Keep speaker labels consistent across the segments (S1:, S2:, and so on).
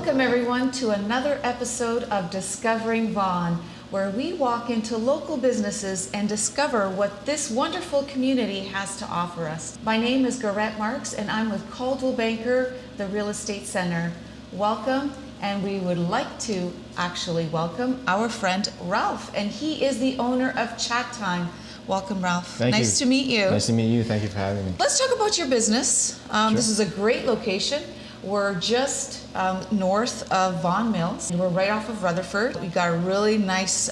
S1: Welcome everyone to another episode of Discovering Vaughan, where we walk into local businesses and discover what this wonderful community has to offer us. My name is Gorette Marques and I'm with Coldwell Banker, the Real Estate Center. Welcome, and we would like to actually welcome our friend Ralph, and he is the owner of Chatime. Welcome, Ralph. Nice to meet you.
S2: Nice to meet you. Thank you for having me.
S1: Let's talk about your business.
S2: Sure.
S1: This is a great location. We're just north of Vaughan Mills. We're right off of Rutherford. We got a really nice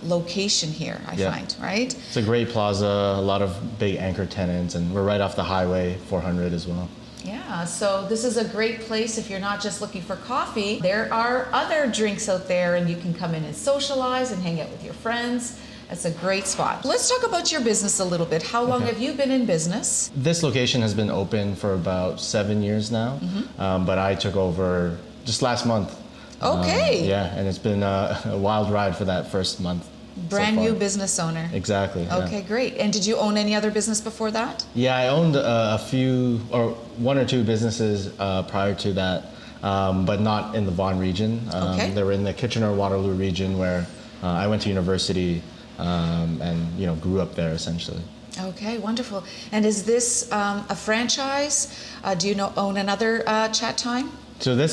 S1: location here, I find, right?
S2: It's a great plaza, a lot of big anchor tenants, and we're right off the highway 400 as well.
S1: Yeah, so this is a great place if you're not just looking for coffee. There are other drinks out there, and you can come in and socialize and hang out with your friends. It's a great spot. Let's talk about your business a little bit. How long have you been in business?
S2: This location has been open for about 7 years now, but I took over just last month.
S1: Okay.
S2: Yeah, and it's been a wild ride for that first month.
S1: Brand new business owner.
S2: Exactly.
S1: Okay, great. And did you own any other business before that?
S2: Yeah, I owned a few, or one or two businesses prior to that, but not in the Vaughan region. They were in the Kitchener-Waterloo region where I went to university. And grew up there essentially.
S1: Okay, wonderful. And is this a franchise? Do you own another Chatime?
S2: So the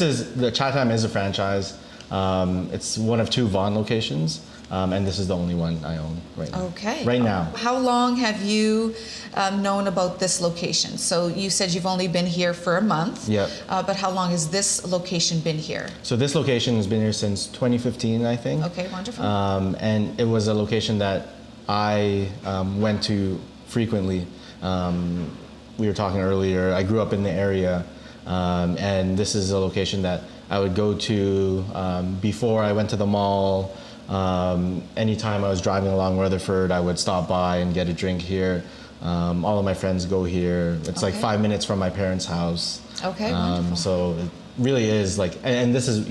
S2: Chatime is a franchise. It's one of 2 Vaughan locations, and this is the only one I own right now.
S1: Okay.
S2: Right now.
S1: How long have you known about this location? So you said you've only been here for a month.
S2: Yep.
S1: But how long has this location been here?
S2: So this location has been here since 2015, I think.
S1: Okay, wonderful.
S2: And it was a location that I went to frequently. We were talking earlier, I grew up in the area, and this is a location that I would go to before I went to the mall. Anytime I was driving along Rutherford, I would stop by and get a drink here. All of my friends go here. It's like 5 minutes from my parents' house.
S1: Okay, wonderful.
S2: So it really is like, and this is,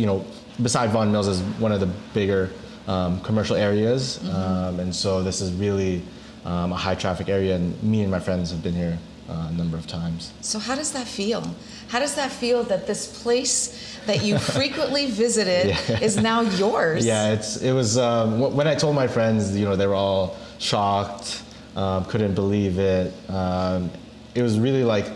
S2: beside Vaughan Mills is one of the bigger commercial areas. And so this is really a high traffic area, and me and my friends have been here a number of times.
S1: So how does that feel? How does that feel that this place that you frequently visited is now yours?
S2: Yeah, it was, when I told my friends, they were all shocked, couldn't believe it. It was really like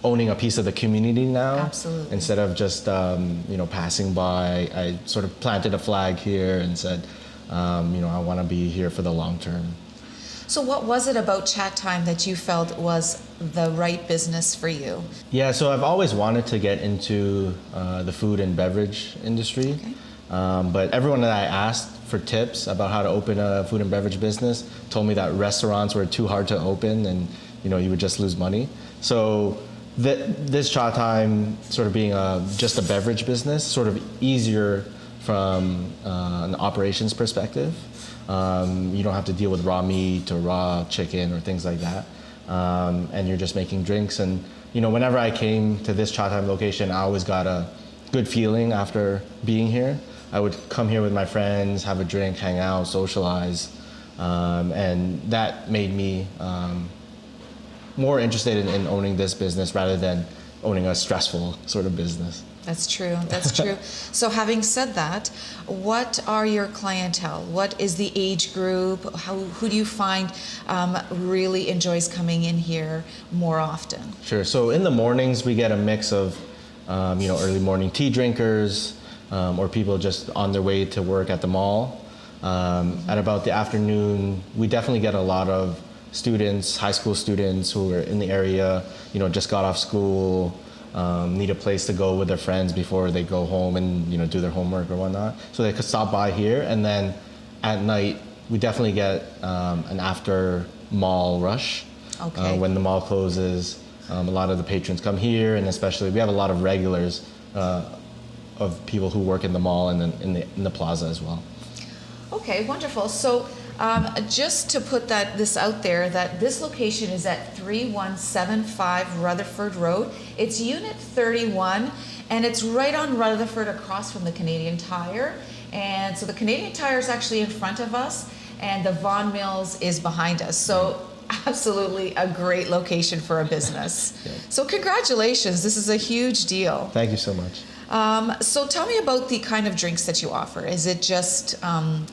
S2: owning a piece of the community now.
S1: Absolutely.
S2: Instead of just, passing by. I sort of planted a flag here and said, I want to be here for the long term.
S1: So what was it about Chatime that you felt was the right business for you?
S2: Yeah, so I've always wanted to get into the food and beverage industry.
S1: Okay.
S2: But everyone that I asked for tips about how to open a food and beverage business told me that restaurants were too hard to open and you would just lose money. So this Chatime sort of being just a beverage business, sort of easier from an operations perspective. You don't have to deal with raw meat or raw chicken or things like that. And you're just making drinks. And whenever I came to this Chatime location, I always got a good feeling after being here. I would come here with my friends, have a drink, hang out, socialize. And that made me more interested in owning this business rather than owning a stressful sort of business.
S1: That's true. That's true. So having said that, what are your clientele? What is the age group? Who do you find really enjoys coming in here more often?
S2: Sure. So in the mornings, we get a mix of, early morning tea drinkers or people just on their way to work at the mall. At about the afternoon, we definitely get a lot of students, high school students who are in the area, just got off school, need a place to go with their friends before they go home and do their homework or whatnot. So they could stop by here, and then at night we definitely get an after mall rush.
S1: Okay.
S2: When the mall closes, a lot of the patrons come here, and especially we have a lot of regulars of people who work in the mall and in the plaza as well.
S1: Okay, wonderful. So just to put this out there, that this location is at 3175 Rutherford Road. It's Unit 31, and it's right on Rutherford across from the Canadian Tire. And so the Canadian Tire is actually in front of us, and the Vaughan Mills is behind us. So absolutely a great location for a business.
S2: Yeah.
S1: So congratulations, this is a huge deal.
S2: Thank you so much.
S1: So tell me about the kind of drinks that you offer. Is it just,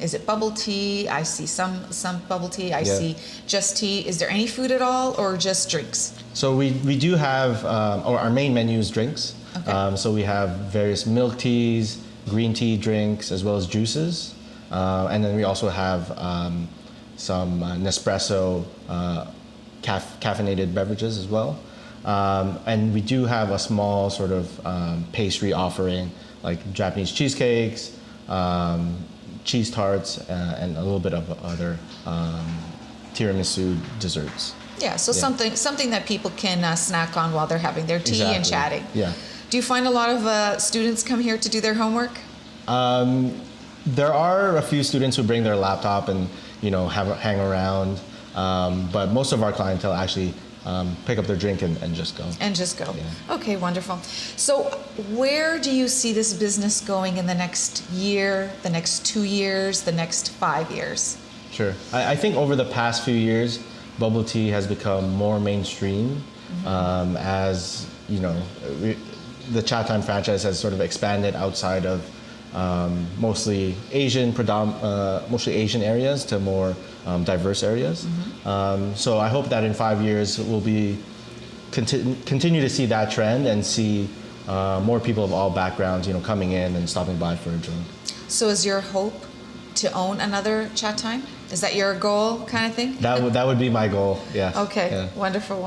S1: is it bubble tea? I see some bubble tea. I see just tea. Is there any food at all or just drinks?
S2: So we do have, or our main menu is drinks.
S1: Okay.
S2: So we have various milk teas, green tea drinks, as well as juices. And then we also have some Nespresso caffeinated beverages as well. And we do have a small sort of pastry offering, like Japanese cheesecakes, cheese tarts, and a little bit of other tiramisu desserts.
S1: Yeah, so something that people can snack on while they're having their tea and chatting.
S2: Yeah.
S1: Do you find a lot of students come here to do their homework?
S2: There are a few students who bring their laptop and hang around, but most of our clientele actually pick up their drink and just go.
S1: And just go.
S2: Yeah.
S1: Okay, wonderful. So where do you see this business going in the next year, the next 2 years, the next 5 years?
S2: Sure. I think over the past few years, bubble tea has become more mainstream as, the Chatime franchise has sort of expanded outside of mostly Asian areas to more diverse areas. So I hope that in 5 years we'll be continue to see that trend and see more people of all backgrounds, coming in and stopping by for a drink.
S1: So is your hope to own another Chatime? Is that your goal kind of thing?
S2: That would be my goal. Yes.
S1: Okay.
S2: Yeah.
S1: Wonderful.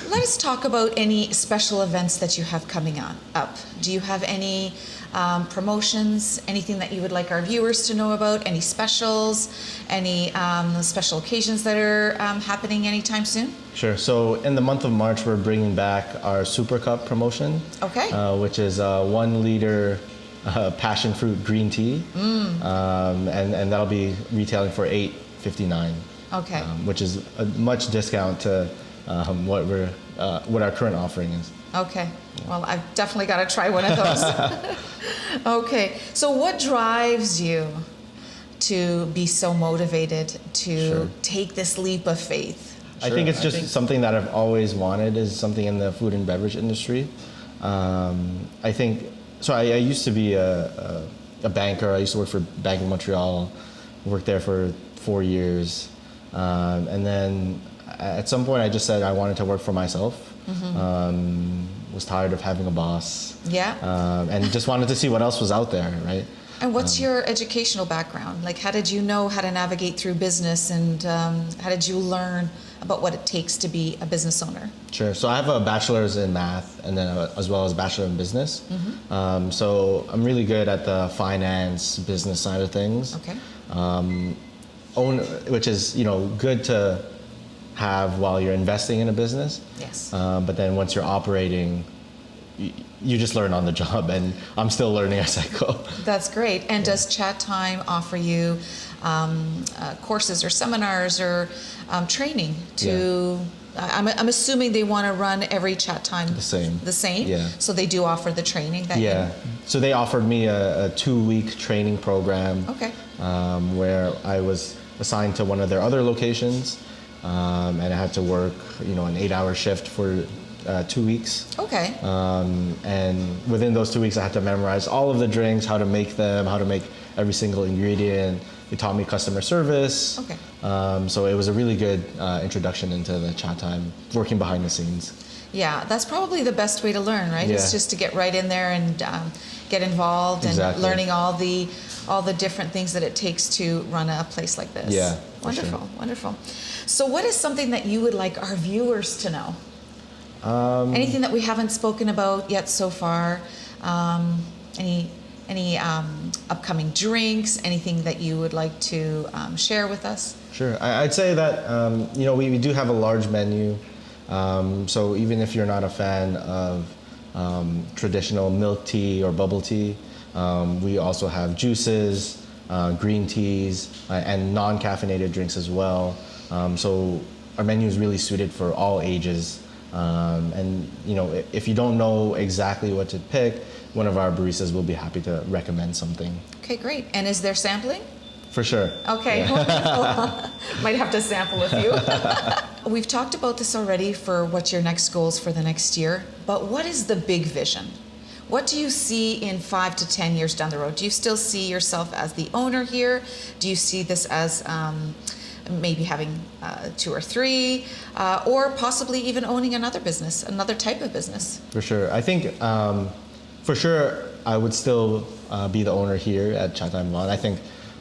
S1: Let us talk about any special events that you have coming up. Do you have any promotions, anything that you would like our viewers to know about, any specials, any special occasions that are happening anytime soon?
S2: Sure. So in the month of March, we're bringing back our Super Cup promotion, which is 1 liter passion fruit green tea, and that'll be retailing for $8.59.
S1: Okay.
S2: Which is a much discount to what our current offering is.
S1: Okay. Well, I've definitely got to try one of those. Okay. So what drives you to be so motivated to take this leap of faith?
S2: I think it's just something that I've always wanted, is something in the food and beverage industry. I think, so I used to be a banker. I used to work for Bank of Montreal, worked there for 4 years. And then at some point I just said I wanted to work for myself. Was tired of having a boss.
S1: Yeah.
S2: And just wanted to see what else was out there, right?
S1: And what's your educational background? Like, how did you know how to navigate through business, and how did you learn about what it takes to be a business owner?
S2: Sure. So I have a bachelor's in math, and then as well as a bachelor in business. So I'm really good at the finance, business side of things.
S1: Okay.
S2: Which is good to have while you're investing in a business.
S1: Yes.
S2: But then once you're operating, you just learn on the job, and I'm still learning as I go.
S1: That's great. And does Chatime offer you courses or seminars or training to? I'm assuming they want to run every Chatime
S2: The same.
S1: The same.
S2: Yeah.
S1: So they do offer the training that.
S2: Yeah. So they offered me a 2-week training program.
S1: Okay.
S2: Where I was assigned to one of their other locations, and I had to work, an 8-hour shift for 2 weeks.
S1: Okay.
S2: And within those 2 weeks, I had to memorize all of the drinks, how to make them, how to make every single ingredient. They taught me customer service.
S1: Okay.
S2: So it was a really good introduction into the Chatime, working behind the scenes.
S1: Yeah, that's probably the best way to learn, right?
S2: Yeah.
S1: It's just to get right in there and get involved and learning all the different things that it takes to run a place like this.
S2: Yeah.
S1: Wonderful,
S2: sure.
S1: wonderful. So what is something that you would like our viewers to know? Anything that we haven't spoken about yet so far? Any upcoming drinks? Anything that you would like to share with us?
S2: Sure. I'd say that we do have a large menu. So even if you're not a fan of traditional milk tea or bubble tea, we also have juices, green teas, and non-caffeinated drinks as well. So our menu is really suited for all ages. And if you don't know exactly what to pick, one of our baristas will be happy to recommend something.
S1: Okay, great. And is there sampling?
S2: For sure.
S1: Okay, yeah. Might have to sample a few. We've talked about this already for what's your next goals for the next year, but what is the big vision? What do you see in 5 to 10 years down the road? Do you still see yourself as the owner here? Do you see this as maybe having 2 or 3, or possibly even owning another business, another type of business?
S2: For sure. I think for sure I would still be the owner here at Chatime Vaughan. I think,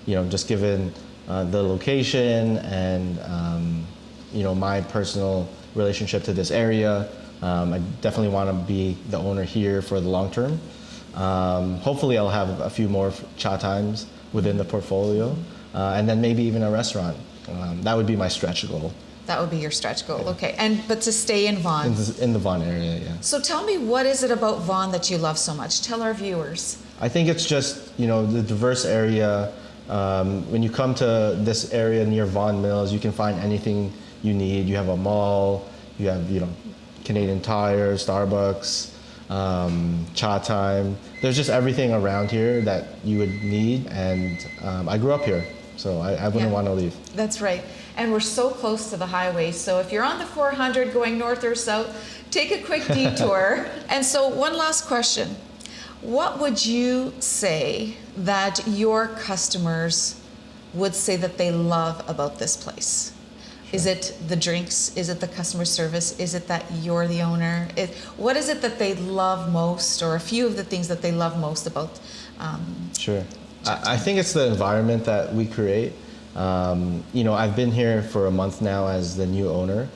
S2: just given the location and my personal relationship to this area, I definitely want to be the owner here for the long term. Hopefully I'll have a few more Chatimes within the portfolio, and then maybe even a restaurant. That would be my stretch goal.
S1: That would be your stretch goal, okay. But to stay in Vaughan.
S2: In the Vaughan area, yeah.
S1: So tell me, what is it about Vaughan that you love so much? Tell our viewers.
S2: I think it's just, the diverse area. When you come to this area near Vaughan Mills, you can find anything you need. You have a mall, you have, Canadian Tire, Starbucks, Chatime. There's just everything around here that you would need, and I grew up here, so I wouldn't want to leave.
S1: That's right. And we're so close to the highway, so if you're on the 400 going north or south, take a quick detour. And so one last question. What would you say that your customers would say that they love about this place? Sure. Is it the drinks? Is it the customer service? Is it that you're the owner? What is it that they love most, or a few of the things that they love most about
S2: Sure. I think it's the environment that we create. I've been here for a month now as the new owner,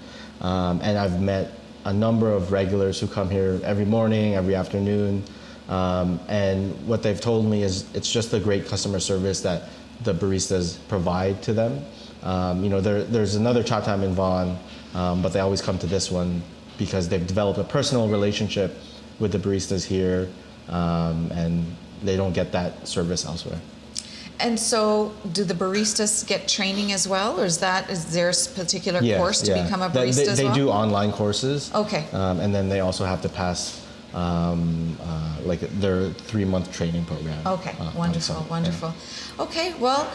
S2: and I've met a number of regulars who come here every morning, every afternoon, and what they've told me is it's just the great customer service that the baristas provide to them. There's another Chatime in Vaughan, but they always come to this one because they've developed a personal relationship with the baristas here, and they don't get that service elsewhere.
S1: And so, do the baristas get training as well, or is there a particular course to become a barista as well?
S2: They do online courses.
S1: Okay.
S2: And then they also have to pass their 3-month training program.
S1: Okay, wonderful. Yeah. Okay, well,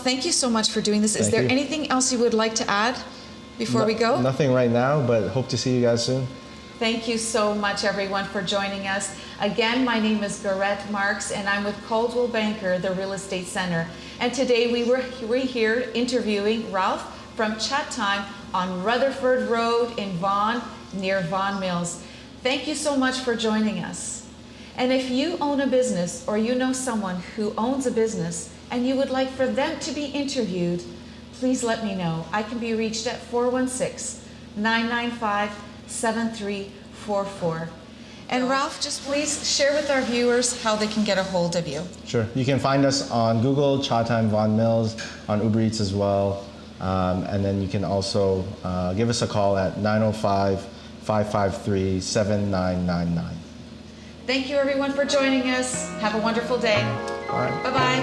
S1: thank you so much for doing this. Is there anything else you would like to add before we go?
S2: Nothing right now, but hope to see you guys soon.
S1: Thank you so much, everyone, for joining us. Again, my name is Gorette Marques, and I'm with Coldwell Banker, the Real Estate Center. And today we're here interviewing Ralph from Chatime on Rutherford Road in Vaughan, near Vaughan Mills. Thank you so much for joining us. And if you own a business, or you know someone who owns a business and you would like for them to be interviewed, please let me know. I can be reached at 416-995-7344. And Ralph, just please share with our viewers how they can get a hold of you.
S2: Sure. You can find us on Google, Chatime Vaughan Mills, on Uber Eats as well. And then you can also give us a call at 905-553-7999.
S1: Thank you, everyone, for joining us. Have a wonderful day.
S2: All right.
S1: Bye-bye.